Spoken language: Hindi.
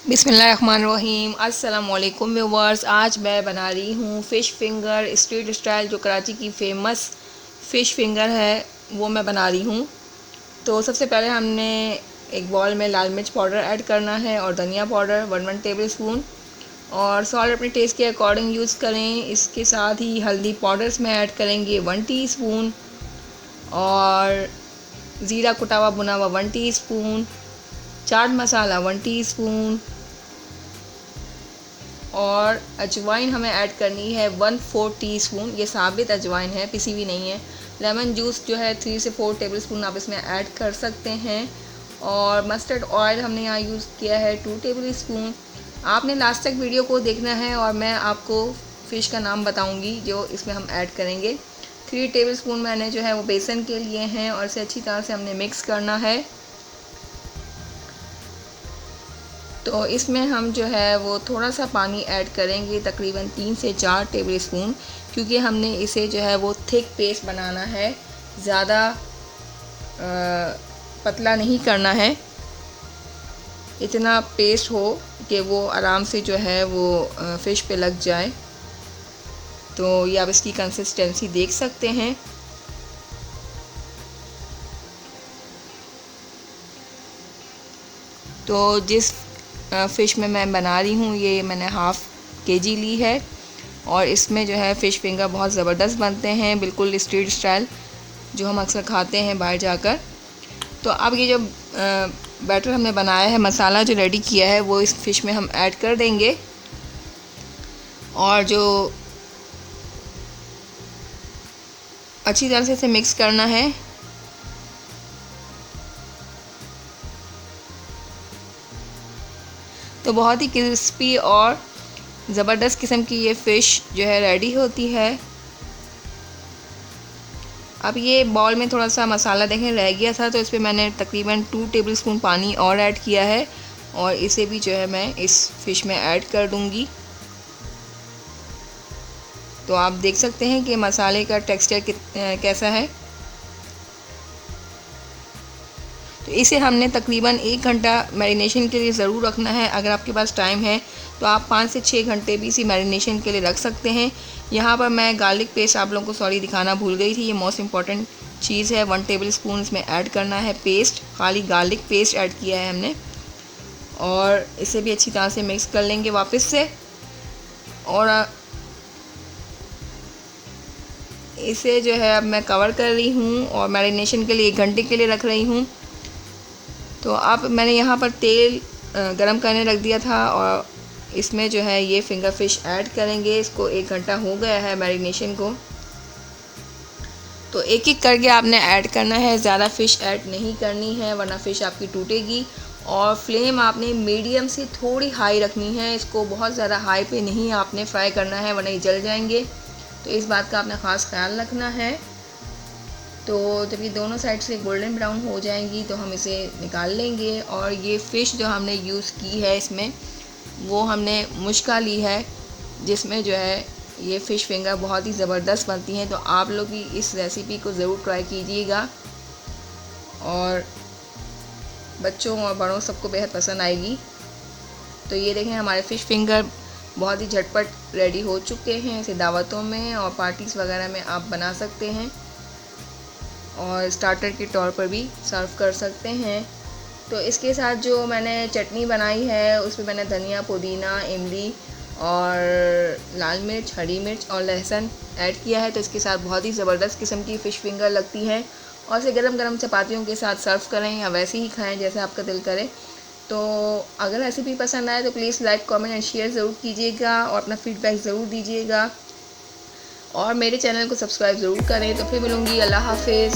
बिस्मिल्लाहिर्रहमानिर्रहीम। अस्सलामुअलैकुम व्यूवर्स। आज मैं बना रही हूँ फ़िश फिंगर स्ट्रीट स्टाइल, जो कराची की फ़ेमस फ़िश फिंगर है वो मैं बना रही हूँ। तो सबसे पहले हमने एक बॉल में लाल मिर्च पाउडर ऐड करना है और धनिया पाउडर 1 टेबल स्पून, और सॉल्ट अपने टेस्ट के अकॉर्डिंग यूज़ करें। इसके साथ ही हल्दी पाउडर्स में ऐड करेंगे 1 टीस्पून, और ज़ीरा कुटा हुआ भुना हुआ 1 टीस्पून, चाट मसाला 1 टीस्पून, और अजवाइन हमें ऐड करनी है 1/4 टीस्पून। ये साबित अजवाइन है, पिसी हुई नहीं है। लेमन जूस जो है 3 से 4 टेबलस्पून आप इसमें ऐड कर सकते हैं, और मस्टर्ड ऑयल हमने यहाँ यूज़ किया है 2 टेबल स्पून। आपने लास्ट तक वीडियो को देखना है और मैं आपको फ़िश का नाम बताऊंगी जो इसमें हम ऐड करेंगे। 3 टेबलस्पून मैंने जो है वो बेसन के लिए हैं, और इसे अच्छी तरह से हमने मिक्स करना है। तो इसमें हम जो है वो थोड़ा सा पानी ऐड करेंगे, तकरीबन 3 से 4 टेबल स्पून, क्योंकि हमने इसे जो है वो थिक पेस्ट बनाना है, ज़्यादा पतला नहीं करना है। इतना पेस्ट हो कि वो आराम से जो है वो फ़िश पे लग जाए। तो ये आप इसकी कंसिस्टेंसी देख सकते हैं। तो जिस फ़िश में मैं बना रही हूँ, ये मैंने हाफ़ केजी ली है, और इसमें जो है फ़िश फिंगर बहुत ज़बरदस्त बनते हैं, बिल्कुल स्ट्रीट स्टाइल जो हम अक्सर खाते हैं बाहर जाकर। तो अब ये जो बैटर हमने बनाया है, मसाला जो रेडी किया है, वो इस फ़िश में हम ऐड कर देंगे, और जो अच्छी तरह से इसे मिक्स करना है। तो बहुत ही क्रिस्पी और ज़बरदस्त किस्म की ये फ़िश जो है रेडी होती है। अब ये बॉल में थोड़ा सा मसाला देखें रह गया था, तो इस पर मैंने तकरीबन 2 टेबलस्पून पानी और ऐड किया है, और इसे भी जो है मैं इस फ़िश में ऐड कर दूंगी। तो आप देख सकते हैं कि मसाले का टेक्सचर कैसा है। तो इसे हमने तकरीबन 1 घंटा मैरिनेशन के लिए ज़रूर रखना है। अगर आपके पास टाइम है तो आप 5 से 6 घंटे भी इसी मैरिनेशन के लिए रख सकते हैं। यहाँ पर मैं गार्लिक पेस्ट आप लोगों को दिखाना भूल गई थी। ये मोस्ट इम्पॉर्टेंट चीज़ है। 1 टेबल स्पून इसमें ऐड करना है पेस्ट, खाली गार्लिक पेस्ट ऐड किया है हमने, और इसे भी अच्छी तरह से मिक्स कर लेंगे वापस से। और इसे जो है अब मैं कवर कर रही हूँ और मैरिनेशन के लिए 1 घंटे के लिए रख रही हूँ। तो अब मैंने यहाँ पर तेल गरम करने रख दिया था, और इसमें जो है ये फिंगर फिश ऐड करेंगे। इसको 1 घंटा हो गया है मैरिनेशन को। तो एक एक करके आपने ऐड करना है, ज़्यादा फ़िश ऐड नहीं करनी है वरना फ़िश आपकी टूटेगी। और फ्लेम आपने मीडियम से थोड़ी हाई रखनी है। इसको बहुत ज़्यादा हाई पे नहीं आपने फ्राई करना है वरना ये जल जाएंगे। तो इस बात का आपने ख़ास ख्याल रखना है। तो जब ये दोनों साइड से गोल्डन ब्राउन हो जाएंगी तो हम इसे निकाल लेंगे। और ये फ़िश जो हमने यूज़ की है इसमें, वो हमने मुश्का ली है, जिसमें जो है ये फ़िश फिंगर बहुत ही ज़बरदस्त बनती हैं। तो आप लोग भी इस रेसिपी को ज़रूर ट्राई कीजिएगा, और बच्चों और बड़ों सबको बेहद पसंद आएगी। तो ये देखें, हमारे फ़िश फिंगर बहुत ही झटपट रेडी हो चुके हैं। इसे दावतों में और पार्टीज़ वगैरह में आप बना सकते हैं, और स्टार्टर के तौर पर भी सर्व कर सकते हैं। तो इसके साथ जो मैंने चटनी बनाई है, उसमें मैंने धनिया, पुदीना, इमली और लाल मिर्च, हरी मिर्च और लहसुन ऐड किया है। तो इसके साथ बहुत ही ज़बरदस्त किस्म की फ़िश फिंगर लगती हैं, और इसे गरम गरम चपातियों के साथ सर्व करें या वैसे ही खाएं जैसे आपका दिल करे। तो अगर रेसिपी पसंद आए तो please like, comment and share ज़रूर कीजिएगा, और अपना फ़ीडबैक ज़रूर दीजिएगा, और मेरे चैनल को सब्सक्राइब ज़रूर करें। तो फिर मिलूँगी। अल्लाह हाफिज़।